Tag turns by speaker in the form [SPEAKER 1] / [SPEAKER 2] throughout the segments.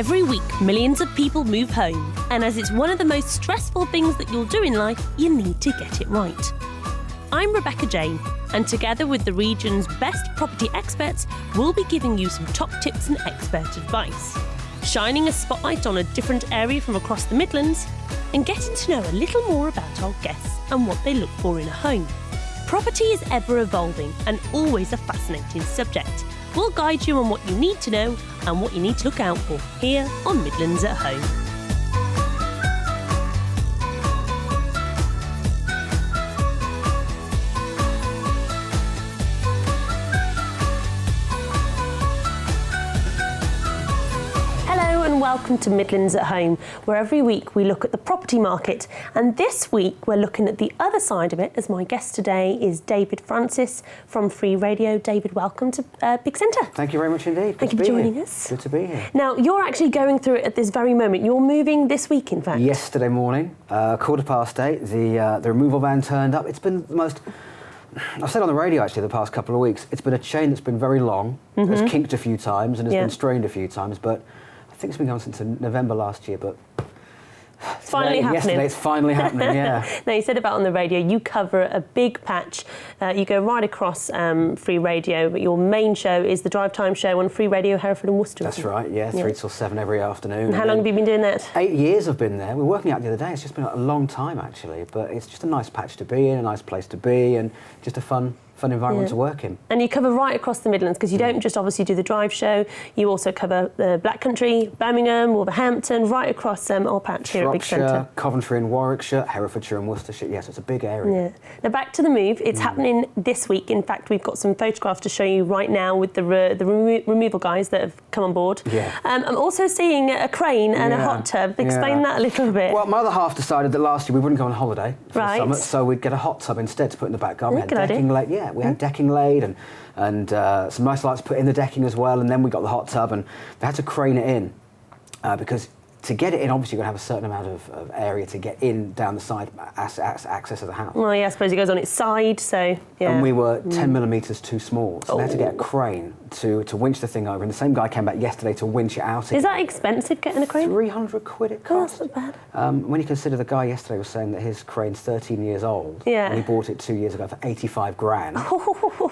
[SPEAKER 1] Every week, millions of people move home, and as it's one of the most stressful things that you'll do in life, you need to get it right. I'm Rebecca Jane, and together with the region's best property experts, we'll be giving you some top tips and expert advice, shining a spotlight on a different area from across the Midlands, and getting to know a little more about our guests and what they look for in a home. Property is ever evolving and always a fascinating subject. We'll guide you on what you need to know and what you need to look out for here on Midlands at Home. Welcome to Midlands at Home, where every week we look at the property market, and this week we're looking at the other side of it, as my guest today is David Francis from Free Radio. David, welcome to Big Centre.
[SPEAKER 2] Thank you very much indeed.
[SPEAKER 1] Thank you for joining us.
[SPEAKER 2] Good to be here.
[SPEAKER 1] Now, you're actually going through it at this very moment. You're moving this week, in fact.
[SPEAKER 2] Yesterday morning, 8:15, the removal van turned up. It's been the most... I've said on the radio actually the past couple of weeks, it's been a chain that's been very long, has kinked a few times and has been strained a few times, but I think it's been going since November last year, but
[SPEAKER 1] it's finally happening.
[SPEAKER 2] Yesterday, it's finally happening, yeah.
[SPEAKER 1] Now, you said about on the radio, you cover a big patch. You go right across Free Radio, but your main show is the drive time show on Free Radio, Hereford and Worcester.
[SPEAKER 2] That's right, yeah, 3 till 7 every afternoon.
[SPEAKER 1] And how long have you been doing that?
[SPEAKER 2] 8 years I've been there. We were working out the other day. It's just been a long time, actually, but it's just a nice patch to be in, a nice place to be, and just a fun environment to work in. And
[SPEAKER 1] you cover right across the Midlands, because you don't just obviously do the drive show, you also cover the Black Country, Birmingham, Wolverhampton, right across our patch here at Big Centre.
[SPEAKER 2] Coventry and Warwickshire, Herefordshire and Worcestershire. Yes, it's a big area.
[SPEAKER 1] Yeah. Now back to the move. It's happening this week. In fact, we've got some photographs to show you right now with the removal guys that have come on board.
[SPEAKER 2] Yeah.
[SPEAKER 1] I'm also seeing a crane and a hot tub. Explain that a little bit.
[SPEAKER 2] Well, my other half decided that last year we wouldn't go on holiday for the summer, so we'd get a hot tub instead to put in the back garden. We had decking laid. Yeah, we had decking laid and some nice lights put in the decking as well, and then we got the hot tub, and they had to crane it in because to get it in, obviously you've got to have a certain amount of area to get in down the side access of the house.
[SPEAKER 1] Well, yeah, I suppose it goes on its side, so yeah.
[SPEAKER 2] And we were 10 millimetres too small, so they had to get a crane to winch the thing over. And the same guy came back yesterday to winch it out again.
[SPEAKER 1] Is that expensive, getting a crane?
[SPEAKER 2] 300 quid it cost.
[SPEAKER 1] Oh, that's not bad.
[SPEAKER 2] When you consider the guy yesterday was saying that his crane's 13 years old, and he bought it 2 years ago for 85 grand.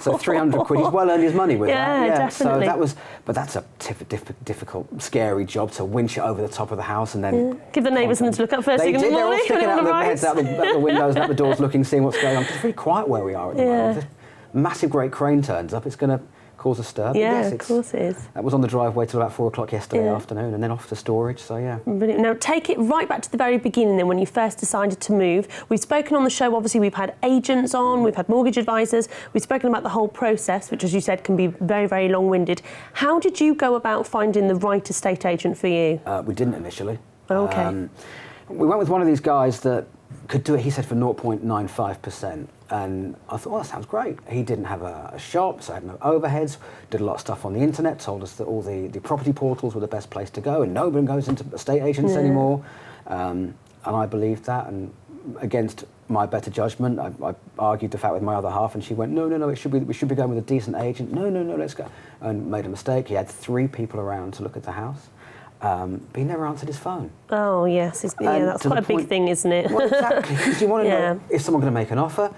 [SPEAKER 2] So 300 quid, he's well earned his money with that. Yeah,
[SPEAKER 1] definitely.
[SPEAKER 2] So that was, but that's a difficult, scary job to winch it over the top of the house and then...
[SPEAKER 1] Give the neighbours something to look up first thing in the morning.
[SPEAKER 2] They did, they're all sticking out their heads out the windows and out the doors looking, seeing what's going on. It's very quiet where we are at the moment. If a massive great crane turns up, it's going to cause a stir.
[SPEAKER 1] Yeah, of course it is.
[SPEAKER 2] That was on the driveway till about 4 o'clock yesterday afternoon, and then off to storage, so yeah.
[SPEAKER 1] Brilliant. Now, take it right back to the very beginning then, when you first decided to move. We've spoken on the show, obviously, we've had agents on, we've had mortgage advisors, we've spoken about the whole process, which, as you said, can be very, very long-winded. How did you go about finding the right estate agent for you?
[SPEAKER 2] We didn't initially.
[SPEAKER 1] Oh, okay.
[SPEAKER 2] We went with one of these guys that could do it, he said, for 0.95%. And I thought, well, that sounds great. He didn't have a shop, so had no overheads, did a lot of stuff on the internet, told us that all the property portals were the best place to go, and nobody goes into estate agents anymore. And I believed that, and against my better judgment, I argued the fact with my other half, and she went, no, we should be going with a decent agent. No, let's go. And made a mistake. He had 3 people around to look at the house. But he never answered his phone.
[SPEAKER 1] Oh, yes. That's quite a big thing, isn't it?
[SPEAKER 2] Well, exactly. Because you want to know, is someone going to make an offer?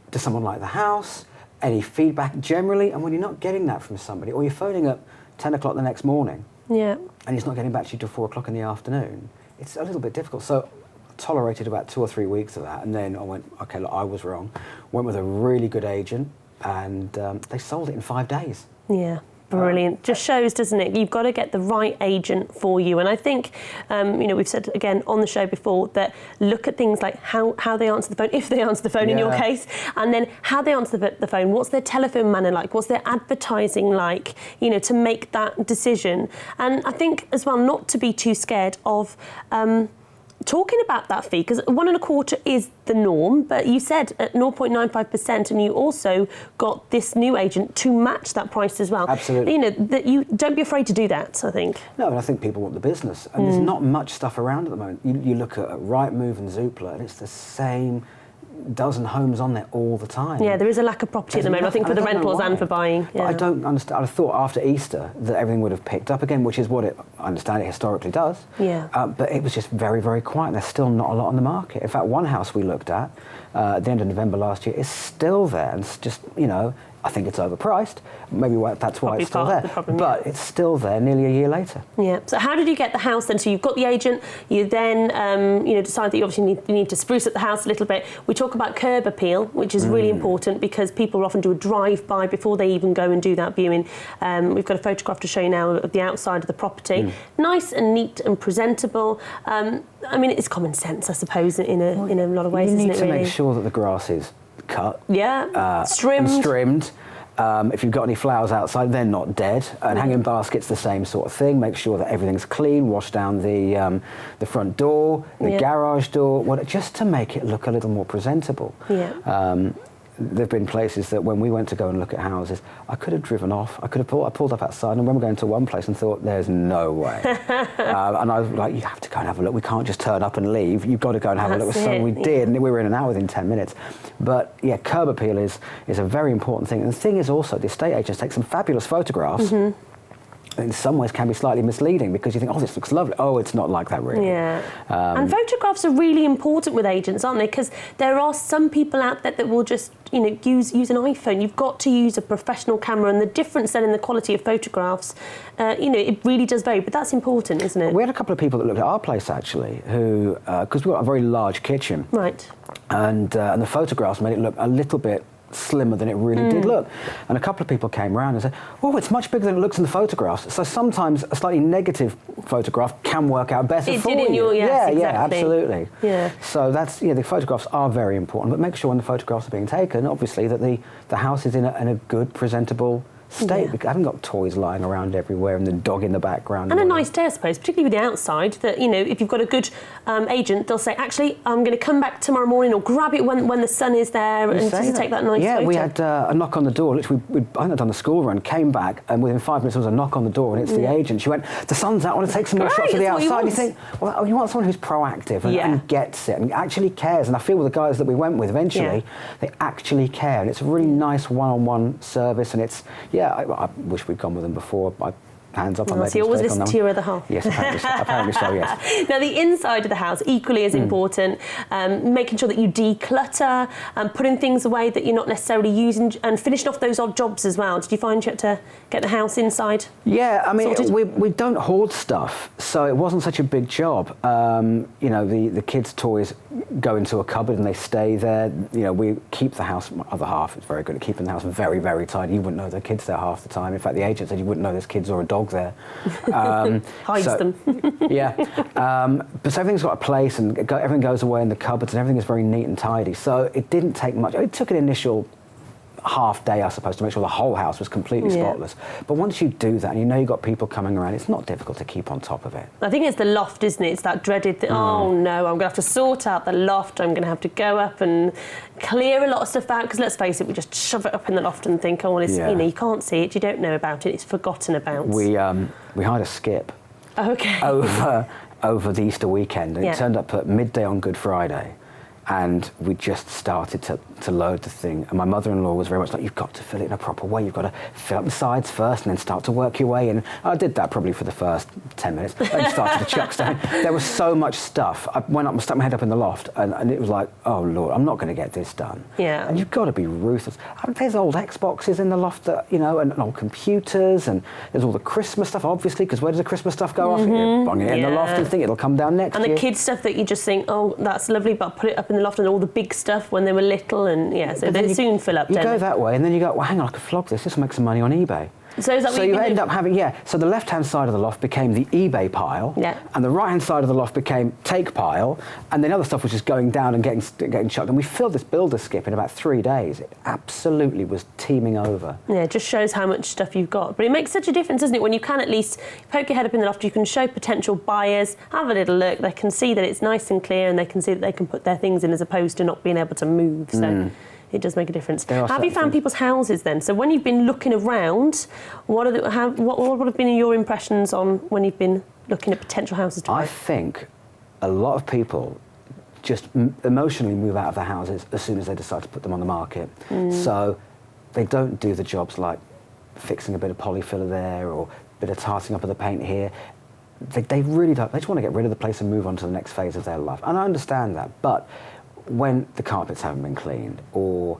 [SPEAKER 2] Does someone like the house? Any feedback generally? And when you're not getting that from somebody, or you're phoning at 10 o'clock the next morning, and he's not getting back to you till 4 o'clock in the afternoon, it's a little bit difficult. So I tolerated about 2 or 3 weeks of that, and then I went, okay, look, I was wrong. Went with a really good agent, and they sold it in 5 days. Yeah.
[SPEAKER 1] Brilliant. Just shows, doesn't it? You've got to get the right agent for you. And I think, we've said again on the show before that look at things like how they answer the phone, if they answer the phone in your case, and then how they answer the phone. What's their telephone manner like? What's their advertising like? To make that decision. And I think as well, not to be too scared of talking about that fee, because 1.25% is the norm, but you said at 0.95%, and you also got this new agent to match that price as well.
[SPEAKER 2] Absolutely.
[SPEAKER 1] That you don't be afraid to do that, I think.
[SPEAKER 2] No, and I think people want the business, and there's not much stuff around at the moment. You look at Rightmove and Zoopla, and it's the same dozen homes on there all the time.
[SPEAKER 1] Yeah, there is a lack of property at the moment, I think, for the rentals and for buying.
[SPEAKER 2] But I don't understand. I thought after Easter that everything would have picked up again, which is what I understand it historically does.
[SPEAKER 1] Yeah.
[SPEAKER 2] But it was just very, very quiet. There's still not a lot on the market. In fact, one house we looked at the end of November last year is still there, and it's just, I think it's overpriced. Maybe that's why
[SPEAKER 1] Probably
[SPEAKER 2] it's still
[SPEAKER 1] part of
[SPEAKER 2] there.
[SPEAKER 1] the problem,
[SPEAKER 2] but it's still there nearly a year later.
[SPEAKER 1] Yeah. So how did you get the house then? So you've got the agent. You then, decide that you obviously need to spruce up the house a little bit. We talk about curb appeal, which is really important because people often do a drive-by before they even go and do that viewing. We've got a photograph to show you now of the outside of the property. Nice and neat and presentable. It's common sense, I suppose, in a lot of ways, isn't it?
[SPEAKER 2] You need to make sure that the grass is cut.
[SPEAKER 1] Yeah.
[SPEAKER 2] And trimmed. If you've got any flowers outside, they're not dead. And hanging baskets, the same sort of thing. Make sure that everything's clean. Wash down the front door, the garage door, just to make it look a little more presentable.
[SPEAKER 1] Yeah.
[SPEAKER 2] There've been places that when we went to go and look at houses, I could have driven off. I pulled up outside, and when we're going to one place and thought, there's no way. And I was like, you have to go and have a look. We can't just turn up and leave. You've got to go and have a look. So we did, and we were in an hour within 10 minutes. But yeah, curb appeal is a very important thing. And the thing is also, the estate agents take some fabulous photographs. In some ways can be slightly misleading because you think, this looks lovely. Oh, it's not like that really.
[SPEAKER 1] Yeah. And photographs are really important with agents, aren't they? Because there are some people out there that will just, use an iPhone. You've got to use a professional camera, and the difference then in the quality of photographs, it really does vary. But that's important, isn't it?
[SPEAKER 2] We had a couple of people that looked at our place actually, who, because we've got a very large kitchen.
[SPEAKER 1] Right.
[SPEAKER 2] And the photographs made it look a little bit slimmer than it really did look. And a couple of people came around and said, it's much bigger than it looks in the photographs. So sometimes a slightly negative photograph can work out better for you.
[SPEAKER 1] Exactly.
[SPEAKER 2] Yeah, absolutely.
[SPEAKER 1] Yeah.
[SPEAKER 2] So that's, the photographs are very important, but make sure when the photographs are being taken, obviously, that the house is in a good, presentable state. Because I haven't got toys lying around everywhere and the dog in the background.
[SPEAKER 1] And a nice day, I suppose, particularly with the outside, that, if you've got a good agent, they'll say, actually, I'm going to come back tomorrow morning or grab it when the sun is there and just take that nice photo.
[SPEAKER 2] Yeah, we had a knock on the door. Literally, I hadn't done the school run, came back, and within 5 minutes there was a knock on the door, and it's the agent. She went, the sun's out, I want to take some more shots of the outside. And you think, you want someone who's proactive and gets it and actually cares. And I feel with the guys that we went with eventually, they actually care. And it's a really nice one-on-one service. And it's, I wish we'd gone with them before. Hands up, I made a mistake on that one.
[SPEAKER 1] So you always listen to your other half.
[SPEAKER 2] Yes, apparently so, yes.
[SPEAKER 1] Now, the inside of the house, equally as important, making sure that you declutter, putting things away that you're not necessarily using, and finishing off those odd jobs as well. Did you find you had to get the house inside? Yeah, I mean,
[SPEAKER 2] we don't hoard stuff, so it wasn't such a big job. The kids' toys go into a cupboard and they stay there. We keep the house, my other half is very good at keeping the house very, very tidy. You wouldn't know the kids there half the time. In fact, the agent said you wouldn't know there's kids or a dog there.
[SPEAKER 1] Hides them.
[SPEAKER 2] But so everything's got a place, and everything goes away in the cupboards, and everything is very neat and tidy. So it didn't take much. It took an initial half day, I suppose, to make sure the whole house was completely spotless. But once you do that, and you've got people coming around, it's not difficult to keep on top of it.
[SPEAKER 1] I think it's the loft, isn't it? It's that dreaded thing, oh no, I'm going to have to sort out the loft, I'm going to have to go up and clear a lot of stuff out, because let's face it, we just shove it up in the loft and think, you can't see it, you don't know about it, it's forgotten about.
[SPEAKER 2] We hired a skip over the Easter weekend, and it turned up at midday on Good Friday. And we just started to load the thing. And my mother-in-law was very much like, you've got to fill it in a proper way. You've got to fill up the sides first and then start to work your way in. I did that probably for the first 10 minutes. Then started to chuck stuff in. There was so much stuff. I went up and stuck my head up in the loft, and it was like, oh, Lord, I'm not going to get this done.
[SPEAKER 1] Yeah.
[SPEAKER 2] And you've got to be ruthless. There's old Xboxes in the loft, that, and old computers, and there's all the Christmas stuff, obviously, because where does the Christmas stuff go off? You bung it in the loft and think it'll come down next year.
[SPEAKER 1] And the kids' stuff that you just think, oh, that's lovely, but put it up in the loft, and all the big stuff when they were little, and so they soon fill up.
[SPEAKER 2] You go that way, and then you go, well, hang on, I could flog this. This will make some money on eBay.
[SPEAKER 1] So is that what
[SPEAKER 2] you end up having, so the left-hand side of the loft became the eBay pile, and the right-hand side of the loft became take pile, and then other stuff was just going down and getting chucked. And we filled this builder skip in about 3 days. It absolutely was teeming over. Yeah,
[SPEAKER 1] it just shows how much stuff you've got. But it makes such a difference, doesn't it, when you can at least poke your head up in the loft, you can show potential buyers, have a little look, they can see that it's nice and clear, and they can see that they can put their things in as opposed to not being able to move. So it does make a difference. Have you found people's houses then? So when you've been looking around, what have been your impressions on when you've been looking at potential houses to buy?
[SPEAKER 2] I think a lot of people just emotionally move out of their houses as soon as they decide to put them on the market. So they don't do the jobs like fixing a bit of polyfiller there or a bit of tarting up of the paint here. They really don't. They just want to get rid of the place and move on to the next phase of their life. And I understand that. But when the carpets haven't been cleaned, or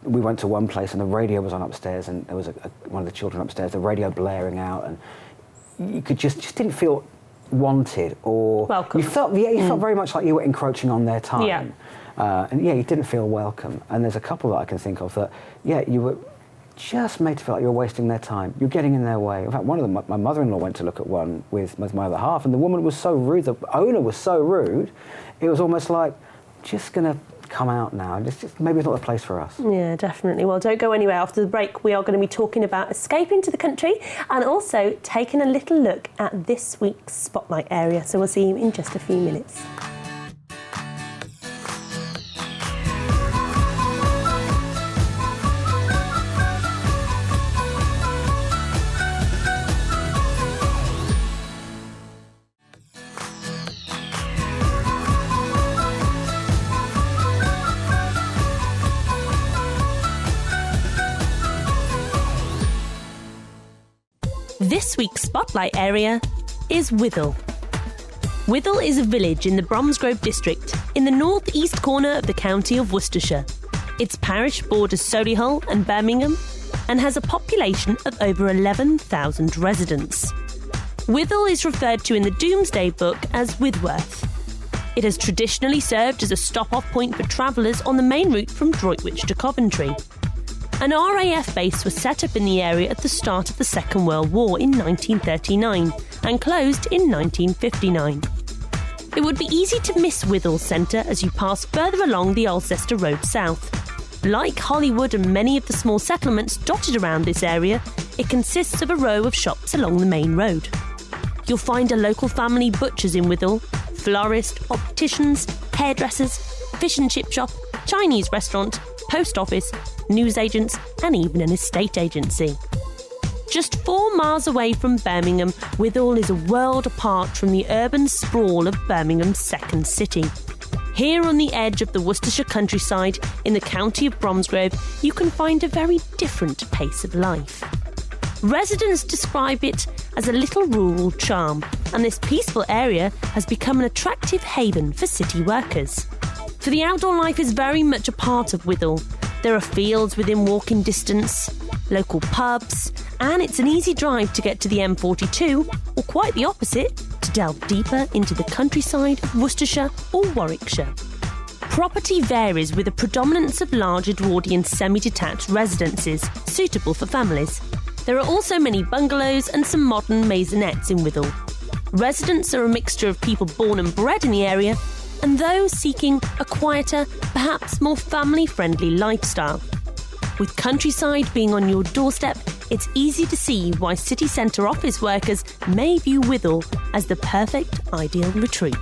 [SPEAKER 2] we went to one place and the radio was on upstairs and there was one of the children upstairs, the radio blaring out, and you could just didn't feel wanted or
[SPEAKER 1] welcome.
[SPEAKER 2] You felt very much like you were encroaching on their time. And you didn't feel welcome. And there's a couple that I can think of that you were just made to feel like you were wasting their time. You're getting in their way. In fact, one of them, my mother-in-law went to look at one with my other half, and the woman was so rude, the owner was so rude, it was almost like, just going to come out now. Just maybe it's not the place for us.
[SPEAKER 1] Yeah, definitely. Well, don't go anywhere. After the break, we are going to be talking about escaping to the country and also taking a little look at this week's Spotlight area. So we'll see you in just a few minutes. This week's Spotlight area is Withell. Withell is a village in the Bromsgrove district in the north-east corner of the county of Worcestershire. Its parish borders Solihull and Birmingham and has a population of over 11,000 residents. Withell is referred to in the Domesday Book as Withworth. It has traditionally served as a stop-off point for travellers on the main route from Droitwich to Coventry. An RAF base was set up in the area at the start of the Second World War in 1939 and closed in 1959. It would be easy to miss Withell Centre as you pass further along the Alcester Road south. Like Hollywood and many of the small settlements dotted around this area, it consists of a row of shops along the main road. You'll find a local family butcher's in Withell, florist, opticians, hairdressers, fish and chip shop, Chinese restaurant, post office, newsagents and even an estate agency. Just 4 miles away from Birmingham, Withell is a world apart from the urban sprawl of Birmingham's second city. Here on the edge of the Worcestershire countryside, in the county of Bromsgrove, you can find a very different pace of life. Residents describe it as a little rural charm, and this peaceful area has become an attractive haven for city workers. For the outdoor life is very much a part of Withell. There are fields within walking distance, local pubs, and it's an easy drive to get to the M42, or quite the opposite, to delve deeper into the countryside of Worcestershire or Warwickshire. Property varies with a predominance of large Edwardian semi-detached residences suitable for families. There are also many bungalows and some modern maisonettes in Withell. Residents are a mixture of people born and bred in the area and those seeking a quieter, perhaps more family-friendly lifestyle. With countryside being on your doorstep, it's easy to see why city centre office workers may view Withell as the perfect ideal retreat.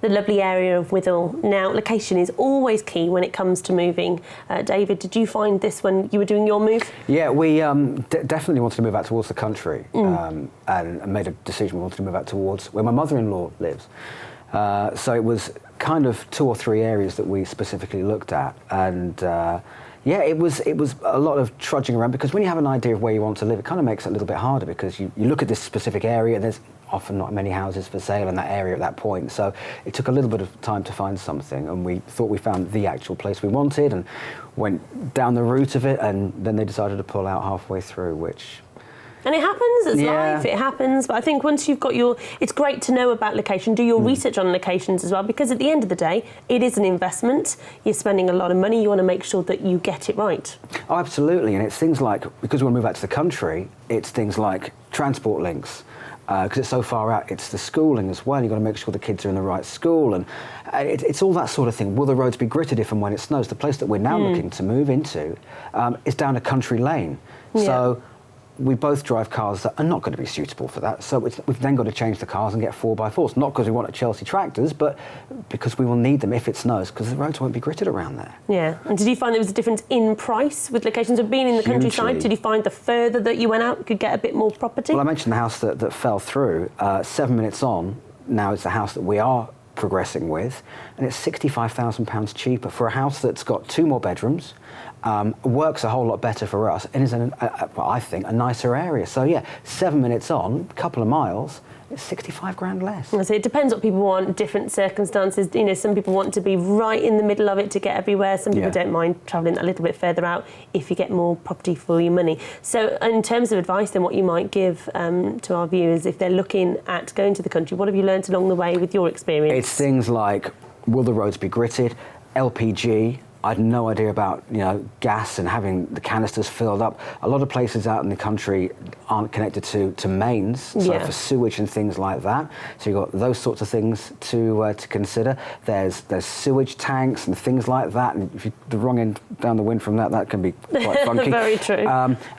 [SPEAKER 1] The lovely area of Withell. Now, location is always key when it comes to moving. David, did you find this when you were doing your move?
[SPEAKER 2] Yeah, we definitely wanted to move out towards the country and made a decision we wanted to move out towards where my mother-in-law lives. So it was kind of 2 or 3 areas that we specifically looked at. And it was a lot of trudging around because when you have an idea of where you want to live, it kind of makes it a little bit harder because you look at this specific area, there's often not many houses for sale in that area at that point. So it took a little bit of time to find something, and we thought we found the actual place we wanted and went down the route of it, and then they decided to pull out halfway through, which...
[SPEAKER 1] And it happens, it's life, it happens. But I think once you've got it's great to know about location, do your research on locations as well, because at the end of the day, it is an investment. You're spending a lot of money, you want to make sure that you get it right. Oh,
[SPEAKER 2] absolutely, and it's things like, because we want to move out to the country, it's things like transport links, because it's so far out, it's the schooling as well. You've got to make sure the kids are in the right school, and it's all that sort of thing. Will the roads be gritted if and when it snows? The place that we're now looking to move into is down a country lane. Yeah. So we both drive cars that are not going to be suitable for that. So we've then got to change the cars and get 4x4s, not because we want Chelsea tractors, but because we will need them if it snows, because the roads won't be gritted around there. Yeah.
[SPEAKER 1] And did you find there was a difference in price with locations of being in the countryside? Did you find the further that you went out, you could get a bit more property?
[SPEAKER 2] Well, I mentioned the house that fell through. 7 minutes on, now is the house that we are progressing with, and it's £65,000 cheaper for a house that's got 2 more bedrooms, works a whole lot better for us, and is in, I think, a nicer area. So yeah, 7 minutes on, a couple of miles, it's 65 grand less.
[SPEAKER 1] So it depends what people want, different circumstances. You know, some people want to be right in the middle of it to get everywhere. Some people don't mind travelling a little bit further out if you get more property for your money. So in terms of advice, then what you might give to our viewers if they're looking at going to the country, what have you learnt along the way with your experience?
[SPEAKER 2] It's things like, will the roads be gritted? LPG. I had no idea about, you know, gas and having the canisters filled up. A lot of places out in the country aren't connected to mains, so for sewage and things like that. So you've got those sorts of things to consider. There's sewage tanks and things like that, and if you're the wrong end down the wind from that, that can be quite funky.
[SPEAKER 1] Very true.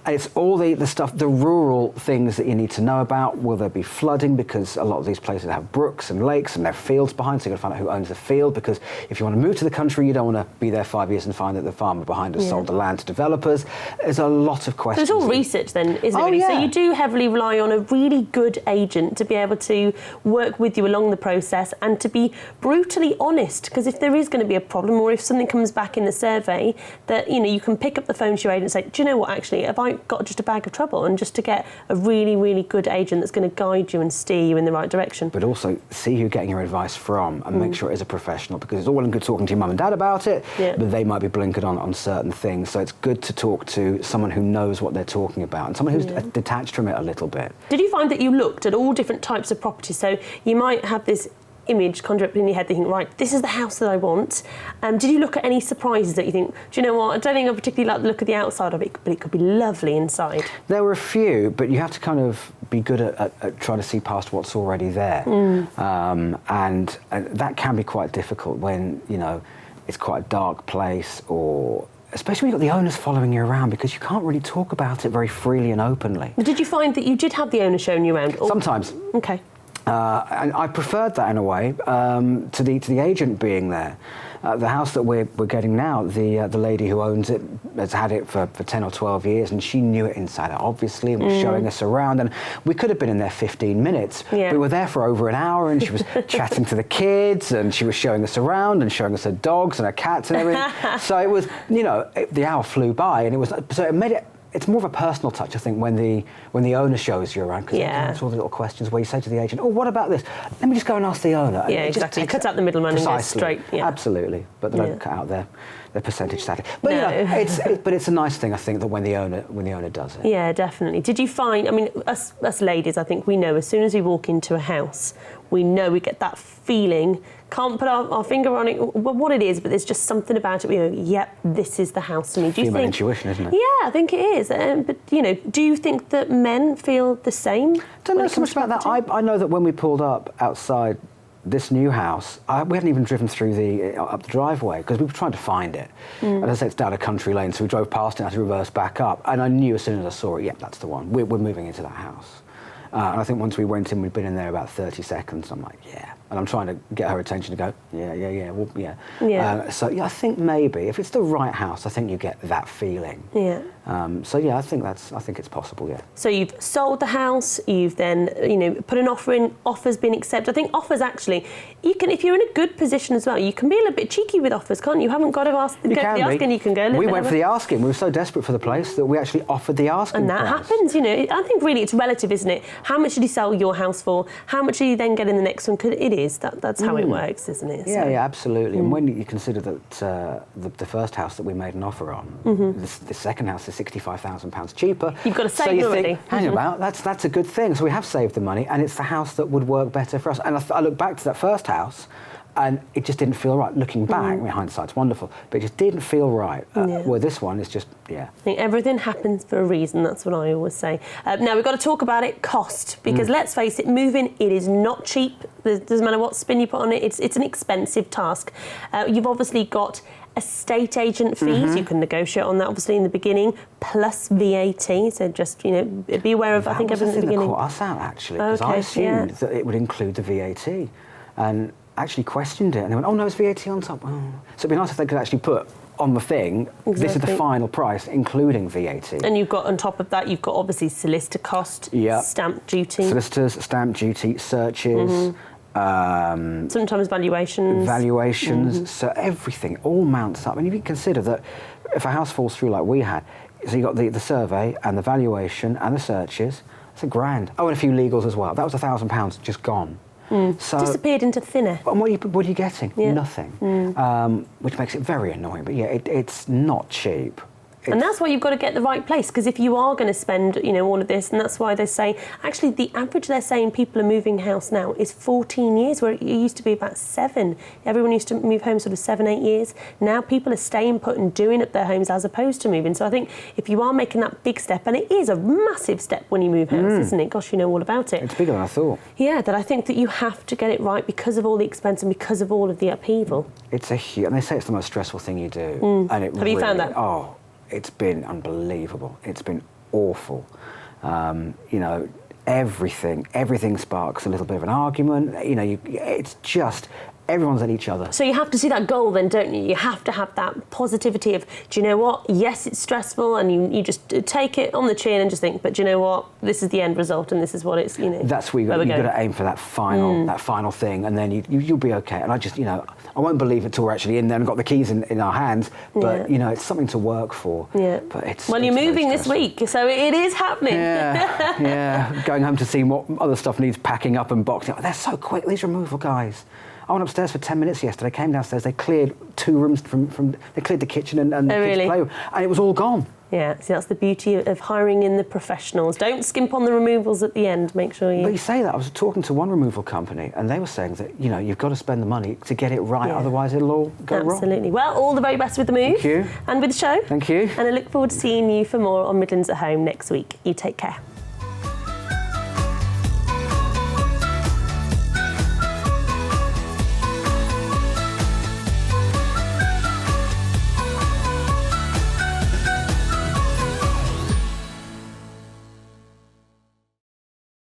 [SPEAKER 2] It's all the stuff, the rural things that you need to know about. Will there be flooding? Because a lot of these places have brooks and lakes and there are fields behind, so you've got to find out who owns the field, because if you want to move to the country, you don't want to be there 5 years and find that the farmer behind us sold the land to developers. There's a lot of questions.
[SPEAKER 1] So it's all research then, isn't it? Really? So you do heavily rely on a really good agent to be able to work with you along the process and to be brutally honest, because if there is going to be a problem or if something comes back in the survey, that, you know, you can pick up the phone to your agent and say, do you know what, actually, have I got just a bag of trouble? And just to get a really, really good agent that's going to guide you and steer you in the right direction.
[SPEAKER 2] But also see who you're getting your advice from and make sure it is a professional, because it's all well and good talking to your mum and dad about it, but they might be blinkered on certain things. So it's good to talk to someone who knows what they're talking about and someone who's detached from it a little bit.
[SPEAKER 1] Did you find that you looked at all different types of property? So you might have this image conjure up in your head thinking, right, this is the house that I want. Did you look at any surprises that you think, do you know what, I don't think I particularly like the look of the outside of it, but it could be lovely inside? There
[SPEAKER 2] were a few, but you have to kind of be good at trying to see past what's already there. And that can be quite difficult when, you know, it's quite a dark place, or especially when you've got the owners following you around, because you can't really talk about it very freely and openly.
[SPEAKER 1] Did you find that you did have the owner showing you around?
[SPEAKER 2] Sometimes.
[SPEAKER 1] Okay.
[SPEAKER 2] And I preferred that in a way to the agent being there. The house that we're getting now, the lady who owns it has had it for 10 or 12 years, and she knew it inside out, obviously, and was showing us around. And we could have been in there 15 minutes. We were there for over an hour, and she was chatting to the kids, and she was showing us around and showing us her dogs and her cats and everything. So it was, you know, the hour flew by, and it made it. It's more of a personal touch, I think, when the owner shows you around, because it's all the little questions where you say to the agent, "Oh, what about this? Let me just go and ask the owner."
[SPEAKER 1] Yeah, exactly. Cut out the middleman and go straight. Yeah.
[SPEAKER 2] Absolutely, but they don't cut out their percentage, sadly. But you know, but it's a nice thing, I think, that when the owner does it. Yeah, definitely. Did you find? I mean, us ladies, I think we know as soon as we walk into a house, we know we get that feeling. Can't put our finger on it, what it is, but there's just something about it. We go, yep, this is the house for me. Do you think? Intuition, isn't it? Yeah, I think it is. But you know, do you think that men feel the same? I don't know so much about that. I know that when we pulled up outside this new house, we hadn't even driven through up the driveway because we were trying to find it. And as I say, it's down a country lane, so we drove past it and had to reverse back up. And I knew as soon as I saw it, yep, that's the one. We're moving into that house. And I think once we went in, we'd been in there about 30 seconds. I'm like, yeah. And I'm trying to get her attention to go, yeah. So I think maybe if it's the right house, I think you get that feeling. Yeah. So yeah, I think it's possible. Yeah. So you've sold the house. You've then put an offer in. Offer's been accepted. I think offers actually, you can, if you're in a good position as well, you can be a little bit cheeky with offers, can't you? You haven't got to ask. You can the asking. You can go. We went for the asking. We were so desperate for the place that we actually offered the asking. And that happens. I think really it's relative, isn't it? How much did you sell your house for? How much do you then get in the next one? Because it is that's how it works, isn't it? Yeah, yeah, absolutely. And when you consider that the first house that we made an offer on, the second house is £65,000 cheaper. You've got to save it already. Hang about, that's a good thing. So we have saved the money, and it's the house that would work better for us. And I look back to that first house, and it just didn't feel right. Looking back, I mean, hindsight's wonderful, but it just didn't feel right. Well, this one is just, I think everything happens for a reason. That's what I always say. Now, we've got to talk about it, cost, because let's face it, moving, it is not cheap. It doesn't matter what spin you put on it, it's an expensive task. You've obviously got estate agent fees. You can negotiate on that, obviously, in the beginning, plus VAT. So just, be aware of, I think, everything at the beginning. That caught us out, actually, because I assumed that it would include the VAT. And actually questioned it, and they went, "Oh no, it's VAT on top." Oh. So it'd be nice if they could actually put on the thing, this is the final price, including VAT. And you've got, on top of that, you've got obviously solicitor cost, stamp duty. Solicitors, stamp duty, searches,
[SPEAKER 1] Sometimes valuations.
[SPEAKER 2] So everything all mounts up. And if you consider that if a house falls through like we had, so you got the survey and the valuation and the searches, it's £1,000. Oh, and a few legals as well. That was £1,000 just gone. So,
[SPEAKER 1] disappeared into thin air.
[SPEAKER 2] And what are you getting? Nothing. Which makes it very annoying. But yeah, it's not cheap.
[SPEAKER 1] And that's why you've got to get the right place, because if you are going to spend, all of this, and that's why they say, actually, the average they're saying people are moving house now is 14 years, where it used to be about 7. Everyone used to move home sort of 7, 8 years. Now people are staying put and doing up their homes as opposed to moving. So I think if you are making that big step, and it is a massive step when you move house, isn't it? Gosh, you know all about it.
[SPEAKER 2] It's bigger than I thought.
[SPEAKER 1] Yeah, that I think that you have to get it right because of all the expense and because of all of the upheaval.
[SPEAKER 2] It's and they say it's the most stressful thing you do. And it
[SPEAKER 1] Have you found that?
[SPEAKER 2] Oh, it's been unbelievable. It's been awful. Everything sparks a little bit of an argument. It's just everyone's at each other.
[SPEAKER 1] So you have to see that goal then, don't you? You have to have that positivity of, do you know what? Yes, it's stressful, and you just take it on the chin and just think, but do you know what? This is the end result, and this is what it's,
[SPEAKER 2] That's where you've got to aim for that final thing, and then you'll be okay. And I just, I won't believe it till we're actually in there and got the keys in our hands, but, it's something to work for.
[SPEAKER 1] Yeah.
[SPEAKER 2] But
[SPEAKER 1] you're moving this week, so it is happening.
[SPEAKER 2] Yeah. Going home to see what other stuff needs packing up and boxing up. They're so quick, these removal guys. I went upstairs for 10 minutes yesterday, came downstairs, they cleared 2 rooms they cleared the kitchen and the kids' playroom, and it was all gone.
[SPEAKER 1] Yeah, see, that's the beauty of hiring in the professionals. Don't skimp on the removals at the end, make sure you...
[SPEAKER 2] But you say that, I was talking to one removal company, and they were saying that, you've got to spend the money to get it right, otherwise it'll all go wrong.
[SPEAKER 1] Absolutely. Well, all the very best with the move.
[SPEAKER 2] Thank you.
[SPEAKER 1] And with the show.
[SPEAKER 2] Thank you.
[SPEAKER 1] And I look forward to seeing you for more on Midlands at Home next week. You take care.